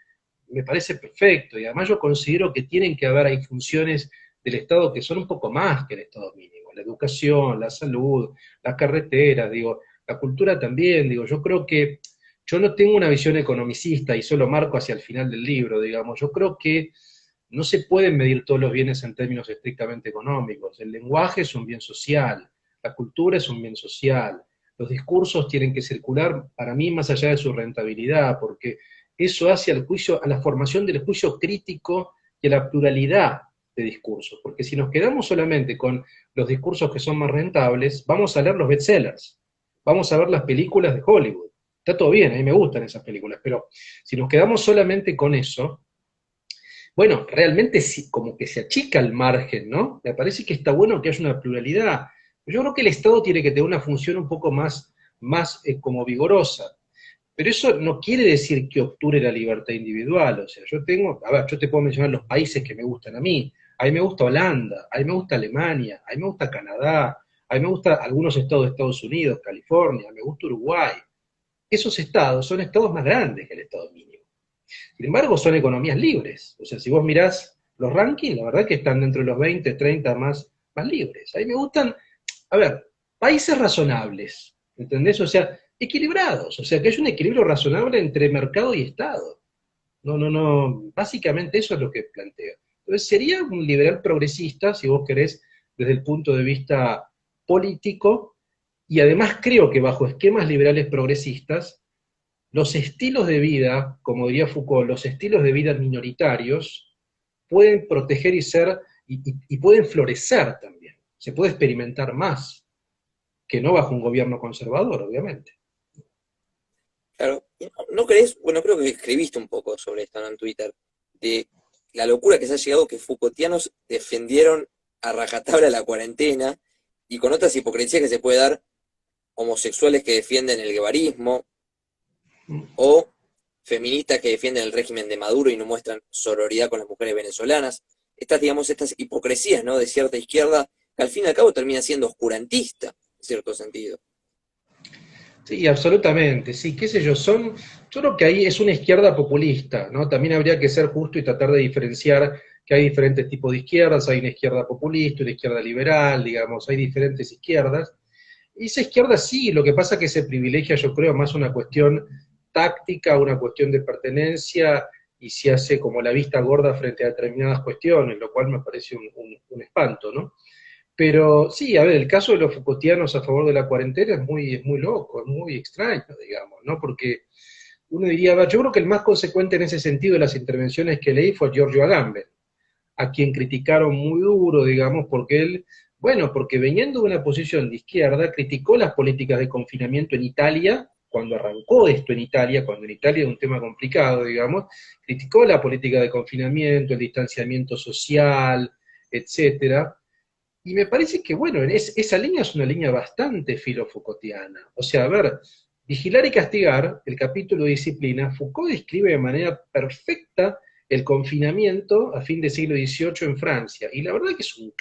me parece perfecto, y además yo considero que tienen que haber, hay funciones del Estado que son un poco más que el Estado mínimo, la educación, la salud, las carreteras, digo, la cultura también, digo, yo creo que yo no tengo una visión economicista y solo marco hacia el final del libro, digamos, yo creo que no se pueden medir todos los bienes en términos estrictamente económicos, el lenguaje es un bien social, la cultura es un bien social, los discursos tienen que circular, para mí, más allá de su rentabilidad, porque eso hace al juicio, a la formación del juicio crítico y a la pluralidad de discursos, porque si nos quedamos solamente con los discursos que son más rentables, vamos a leer los bestsellers, vamos a ver las películas de Hollywood. Está todo bien, a mí me gustan esas películas, pero si nos quedamos solamente con eso, bueno, realmente sí, como que se achica el margen, ¿no? Me parece que está bueno que haya una pluralidad. Yo creo que el Estado tiene que tener una función un poco más como vigorosa. Pero eso no quiere decir que obture la libertad individual. O sea, yo tengo, a ver, yo te puedo mencionar los países que me gustan a mí. A mí me gusta Holanda, a mí me gusta Alemania, a mí me gusta Canadá, a mí me gustan algunos estados de Estados Unidos, California, me gusta Uruguay. Esos estados son estados más grandes que el estado mínimo. Sin embargo, son economías libres. O sea, si vos mirás los rankings, la verdad que están dentro de los 20, 30 más libres. A mí me gustan, a ver, países razonables, ¿entendés? O sea, equilibrados, o sea, que hay un equilibrio razonable entre mercado y Estado. No, básicamente eso es lo que planteo. Entonces, sería un liberal progresista, si vos querés, desde el punto de vista político, y además creo que bajo esquemas liberales progresistas, los estilos de vida, como diría Foucault, los estilos de vida minoritarios pueden proteger y ser, y pueden florecer también. Se puede experimentar más que no bajo un gobierno conservador, obviamente. Claro, ¿no crees? Bueno, creo que escribiste un poco sobre esto, ¿no? En Twitter, de la locura que se ha llegado que Foucaultianos defendieron a rajatabla la cuarentena y con otras hipocresías que se puede dar homosexuales que defienden el guevarismo o feministas que defienden el régimen de Maduro y no muestran sororidad con las mujeres venezolanas. Estas, digamos, estas hipocresías, ¿no? De cierta izquierda que al fin y al cabo termina siendo oscurantista, en cierto sentido. Sí, absolutamente, sí, qué sé yo, yo creo que ahí es una izquierda populista, ¿no? También habría que ser justo y tratar de diferenciar que hay diferentes tipos de izquierdas, hay una izquierda populista, una izquierda liberal, digamos, hay diferentes izquierdas, y esa izquierda sí, lo que pasa es que se privilegia, yo creo, más una cuestión táctica, una cuestión de pertenencia, y se hace como la vista gorda frente a determinadas cuestiones, lo cual me parece un espanto, ¿no? Pero sí, a ver, el caso de los Foucaultianos a favor de la cuarentena es muy loco, es muy extraño, digamos, ¿no? Porque uno diría, a ver, yo creo que el más consecuente en ese sentido de las intervenciones que leí fue Giorgio Agamben, a quien criticaron muy duro, digamos, porque él, bueno, porque viniendo de una posición de izquierda, criticó las políticas de confinamiento en Italia, cuando arrancó esto en Italia, cuando en Italia era un tema complicado, digamos, criticó la política de confinamiento, el distanciamiento social, etcétera, y me parece que, bueno, esa línea es una línea bastante filofoucaultiana. O sea, a ver, vigilar y castigar, el capítulo de disciplina, Foucault describe de manera perfecta el confinamiento a fin del siglo XVIII en Francia. Y la verdad que es un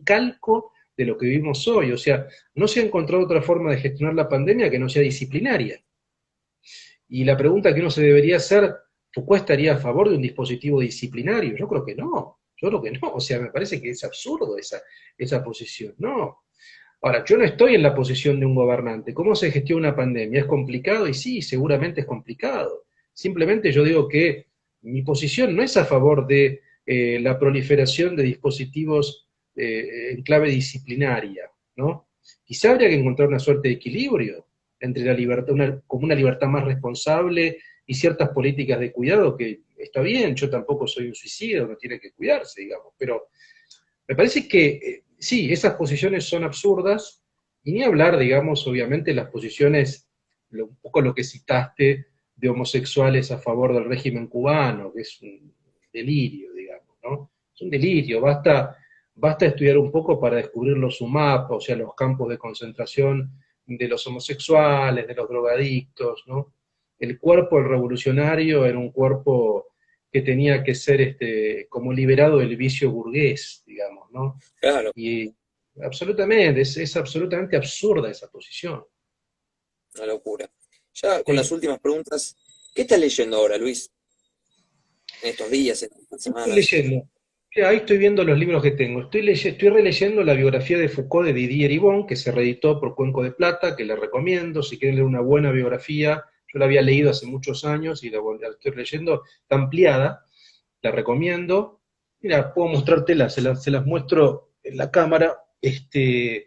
calco de lo que vivimos hoy. O sea, no se ha encontrado otra forma de gestionar la pandemia que no sea disciplinaria. Y la pregunta que uno se debería hacer, ¿Foucault estaría a favor de un dispositivo disciplinario? Yo creo que no, yo creo que no, o sea, me parece que es absurdo esa posición, no. Ahora, yo no estoy en la posición de un gobernante. ¿Cómo se gestiona una pandemia? ¿Es complicado? Y sí, seguramente es complicado. Simplemente yo digo que mi posición no es a favor de la proliferación de dispositivos en clave disciplinaria, ¿no? Quizá habría que encontrar una suerte de equilibrio entre la libertad, como una libertad más responsable y ciertas políticas de cuidado que está bien, yo tampoco soy un suicida, uno tiene que cuidarse, digamos, pero me parece que sí, esas posiciones son absurdas, y ni hablar, digamos, obviamente, las posiciones, un poco lo que citaste, de homosexuales a favor del régimen cubano, que es un delirio, digamos, ¿no? Es un delirio, basta estudiar un poco para descubrir los UMAP, o sea, los campos de concentración de los homosexuales, de los drogadictos, ¿no? El cuerpo del revolucionario era un cuerpo que tenía que ser como liberado del vicio burgués, digamos, ¿no? Claro, Y absolutamente, es absolutamente absurda esa posición. una locura. Ya con las Sí. últimas preguntas, ¿qué estás leyendo ahora, Luis? En estos días, en estas Estoy semanas. leyendo. Mira, ahí estoy viendo los libros que tengo. Estoy releyendo la biografía de Foucault de Didier Ribon, que se reeditó por Cuenco de Plata, que le recomiendo. Si quieren leer una buena biografía, yo la había leído hace muchos años y la estoy leyendo, está ampliada, la recomiendo. Mira, puedo mostrártela, se las muestro en la cámara. Está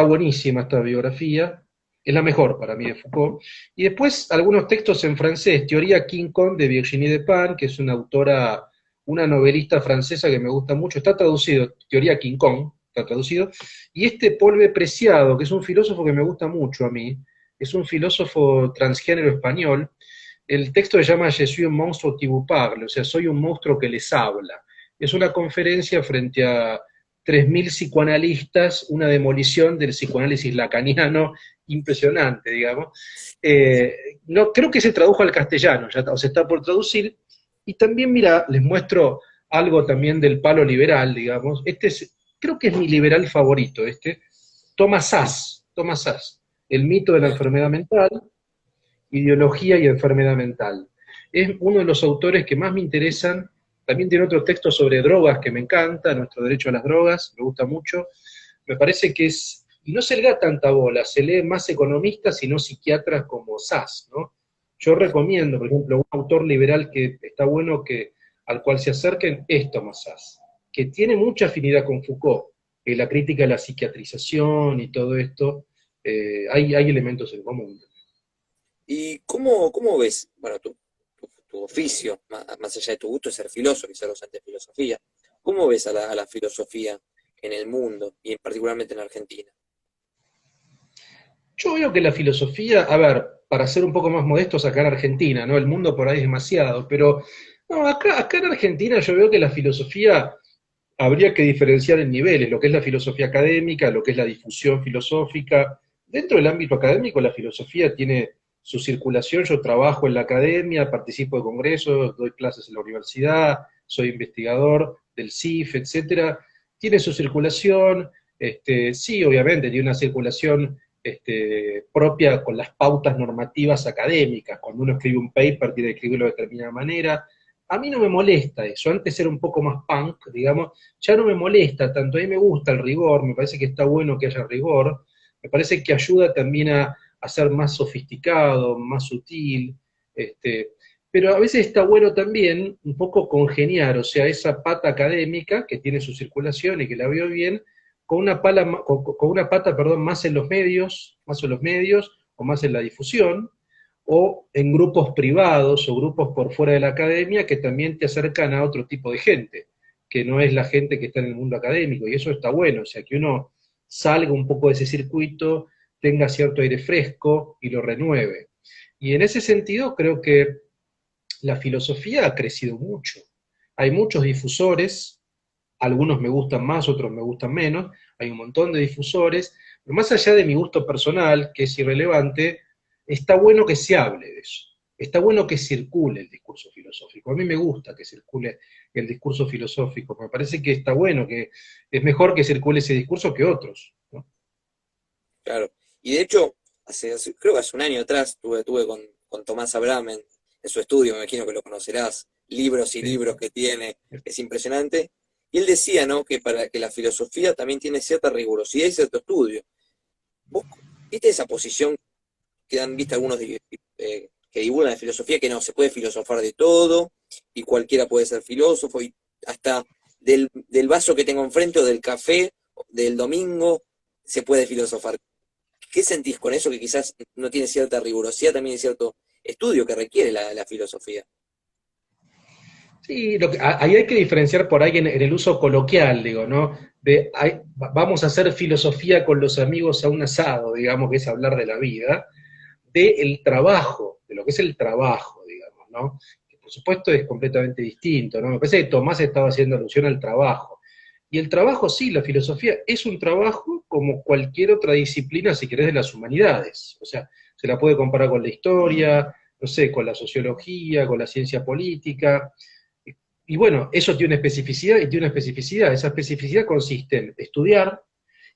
buenísima esta biografía, es la mejor para mí de Foucault. Y después algunos textos en francés, Teoría King Kong de Virginie Despentes, que es una autora, una novelista francesa que me gusta mucho, está traducido, Teoría King Kong, está traducido, y Paul B. Preciado, que es un filósofo que me gusta mucho a mí, es un filósofo transgénero español, el texto se llama Je suis un monstruo qui vous parle, o sea, soy un monstruo que les habla. Es una conferencia frente a 3.000 psicoanalistas, una demolición del psicoanálisis lacaniano impresionante, digamos. No, creo que se tradujo al castellano, ya, o se está por traducir, y también, mira, les muestro algo también del palo liberal, digamos. Creo que es mi liberal favorito, Thomas Sass, El mito de la Bien. enfermedad mental, ideología y enfermedad mental. Es uno de los autores que más me interesan. También tiene otro texto sobre drogas que me encanta, Nuestro derecho a las drogas, me gusta mucho. Me parece que y no se le da tanta bola, se lee más economistas y no psiquiatras como Sass, ¿no? Yo recomiendo, por ejemplo, un autor liberal que está bueno al cual se acerquen, es Thomas Sass, que tiene mucha afinidad con Foucault, la crítica a la psiquiatrización y todo esto, hay elementos en común. ¿Y cómo ves, bueno, tu oficio, más allá de tu gusto, es ser filósofo y ser docente de filosofía? ¿Cómo ves a la filosofía en el mundo y particularmente en Argentina? Yo veo que la filosofía, a ver, para ser un poco más modestos acá en Argentina, ¿no? El mundo por ahí es demasiado, pero no, acá en Argentina yo veo que la filosofía habría que diferenciar en niveles, lo que es la filosofía académica, lo que es la difusión filosófica. Dentro del ámbito académico, la filosofía tiene su circulación. Yo trabajo en la academia, participo de congresos, doy clases en la universidad, soy investigador del CIF, etcétera. Tiene su circulación, sí, obviamente, tiene una circulación propia con las pautas normativas académicas. Cuando uno escribe un paper tiene que escribirlo de determinada manera. A mí no me molesta eso, antes era un poco más punk, digamos, ya no me molesta tanto, a mí me gusta el rigor, me parece que está bueno que haya rigor, me parece que ayuda también a ser más sofisticado, más sutil, pero a veces está bueno también un poco congeniar, o sea, esa pata académica que tiene su circulación y que la veo bien, con una pata, perdón, más en los medios o más en la difusión, o en grupos privados o grupos por fuera de la academia que también te acercan a otro tipo de gente, que no es la gente que está en el mundo académico, y eso está bueno, o sea, que uno salga un poco de ese circuito, tenga cierto aire fresco y lo renueve. Y en ese sentido creo que la filosofía ha crecido mucho. Hay muchos difusores, algunos me gustan más, otros me gustan menos, hay un montón de difusores, pero más allá de mi gusto personal, que es irrelevante, está bueno que se hable de eso, está bueno que circule el discurso filosófico. A mí me gusta que circule el discurso filosófico, me parece que está bueno, que es mejor que circule ese discurso que otros, ¿no? Claro. Y de hecho, creo que hace un año atrás tuve con Tomás Abraham en su estudio, me imagino que lo conocerás, libros y Sí. libros que tiene, es impresionante. Y él decía, ¿no?, que para que la filosofía también tiene cierta rigurosidad y cierto estudio. ¿Vos viste esa posición que han visto algunos que divulgan la filosofía, que no, se puede filosofar de todo, y cualquiera puede ser filósofo, y hasta del vaso que tengo enfrente o del café del domingo se puede filosofar? ¿Qué sentís con eso, que quizás no tiene cierta rigurosidad, también hay cierto estudio que requiere la filosofía? Sí, ahí hay que diferenciar por ahí en el uso coloquial, digo, ¿no? Vamos a hacer filosofía con los amigos a un asado, digamos, que es hablar de la vida, del trabajo, de lo que es el trabajo, digamos, ¿no? Que por supuesto es completamente distinto, ¿no? Me parece que Tomás estaba haciendo alusión al trabajo. Y el trabajo, sí, la filosofía es un trabajo como cualquier otra disciplina, si querés, de las humanidades. O sea, se la puede comparar con la historia, no sé, con la sociología, con la ciencia política. Y bueno, eso tiene una especificidad y tiene una especificidad. Esa especificidad consiste en estudiar,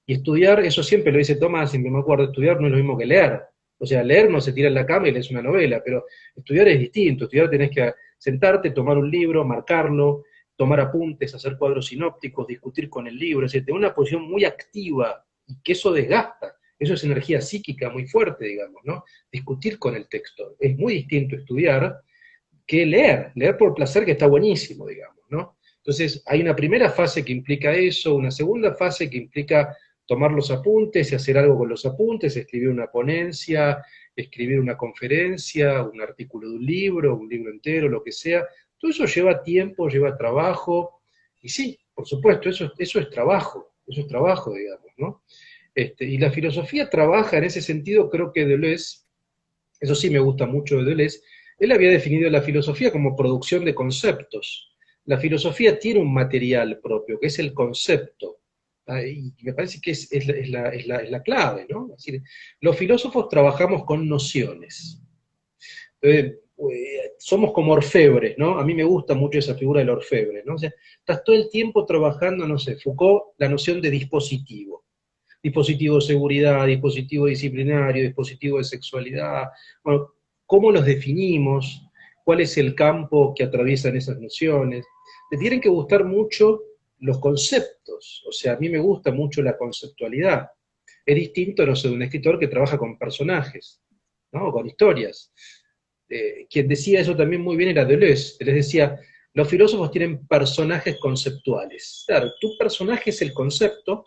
y estudiar, eso siempre lo dice Tomás, siempre me acuerdo, estudiar no es lo mismo que leer. O sea, leer no se tira en la cama y lees una novela, pero estudiar es distinto. Estudiar tenés que sentarte, tomar un libro, marcarlo, tomar apuntes, hacer cuadros sinópticos, discutir con el libro, es decir, tener una posición muy activa y que eso desgasta. Eso es energía psíquica muy fuerte, digamos, ¿no? Discutir con el texto. Es muy distinto estudiar que leer por placer, que está buenísimo, digamos, ¿no? Entonces, hay una primera fase que implica eso, una segunda fase que implica tomar los apuntes y hacer algo con los apuntes, escribir una ponencia, escribir una conferencia, un artículo de un libro entero, lo que sea. Todo eso lleva tiempo, lleva trabajo, y sí, por supuesto, eso es trabajo, digamos, ¿no? Y la filosofía trabaja en ese sentido, creo que Deleuze, eso sí me gusta mucho de Deleuze, él había definido la filosofía como producción de conceptos. La filosofía tiene un material propio, que es el concepto. Y me parece que es la clave, ¿no? Es decir, los filósofos trabajamos con nociones. Somos como orfebres, ¿no? A mí me gusta mucho esa figura del orfebre, ¿no? O sea, estás todo el tiempo trabajando, no sé, Foucault, la noción de dispositivo. Dispositivo de seguridad, dispositivo disciplinario, dispositivo de sexualidad. Bueno, ¿cómo los definimos? ¿Cuál es el campo que atraviesan esas nociones? Te tienen que gustar mucho los conceptos, o sea, a mí me gusta mucho la conceptualidad. Es distinto, no sé, de un escritor que trabaja con personajes, ¿no? Con historias. Quien decía eso también muy bien era Deleuze. Les decía, los filósofos tienen personajes conceptuales. Claro, tu personaje es el concepto.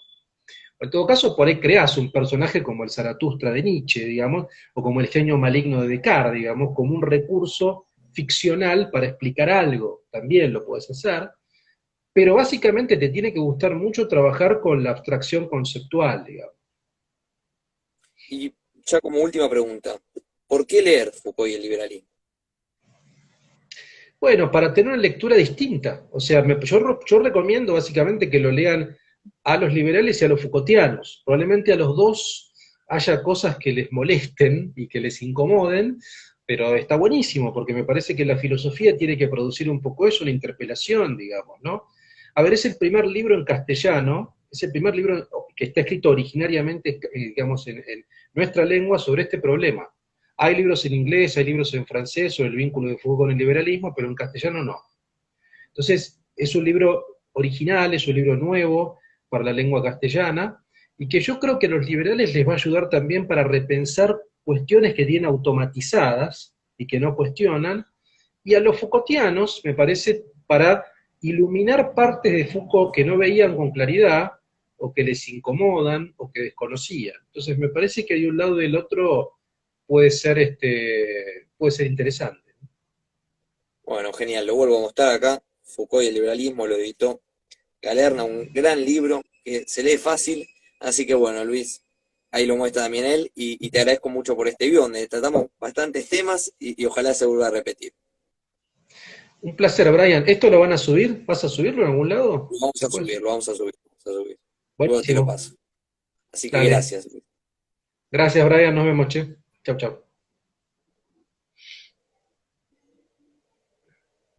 En todo caso, por ahí creas un personaje como el Zaratustra de Nietzsche, digamos, o como el genio maligno de Descartes, digamos, como un recurso ficcional para explicar algo. También lo puedes hacer. Pero básicamente te tiene que gustar mucho trabajar con la abstracción conceptual, digamos. Y ya como última pregunta, ¿por qué leer Foucault y el liberalismo? Bueno, para tener una lectura distinta. O sea, yo recomiendo básicamente que lo lean a los liberales y a los Foucaultianos. Probablemente a los dos haya cosas que les molesten y que les incomoden, pero está buenísimo, porque me parece que la filosofía tiene que producir un poco eso, una interpelación, digamos, ¿no? A ver, es el primer libro en castellano Es el primer libro que está escrito originariamente, digamos, en nuestra lengua sobre este problema. Hay libros en inglés, hay libros en francés sobre el vínculo de Foucault con el liberalismo, pero en castellano no. Entonces, es un libro original, es un libro nuevo para la lengua castellana, y que yo creo que a los liberales les va a ayudar también para repensar cuestiones que tienen automatizadas y que no cuestionan, y a los Foucaultianos, me parece, para iluminar partes de Foucault que no veían con claridad, o que les incomodan, o que desconocían. Entonces, me parece que de un lado y del otro puede ser interesante. Bueno, genial, lo vuelvo a mostrar acá. Foucault y el liberalismo lo editó Galerna, un gran libro que se lee fácil. Así que bueno, Luis, ahí lo muestra también él. Y te agradezco mucho por este video, donde tratamos bastantes temas y ojalá se vuelva a repetir. Un placer, Brian. ¿Esto lo van a subir? ¿Vas a subirlo en algún lado? Lo vamos a Después. subir, lo vamos a subir, vamos a subir. Luego te lo Buenísimo. paso. Así que Dale. gracias, Luis. Gracias, Brian. Nos vemos, che. Chau, chau.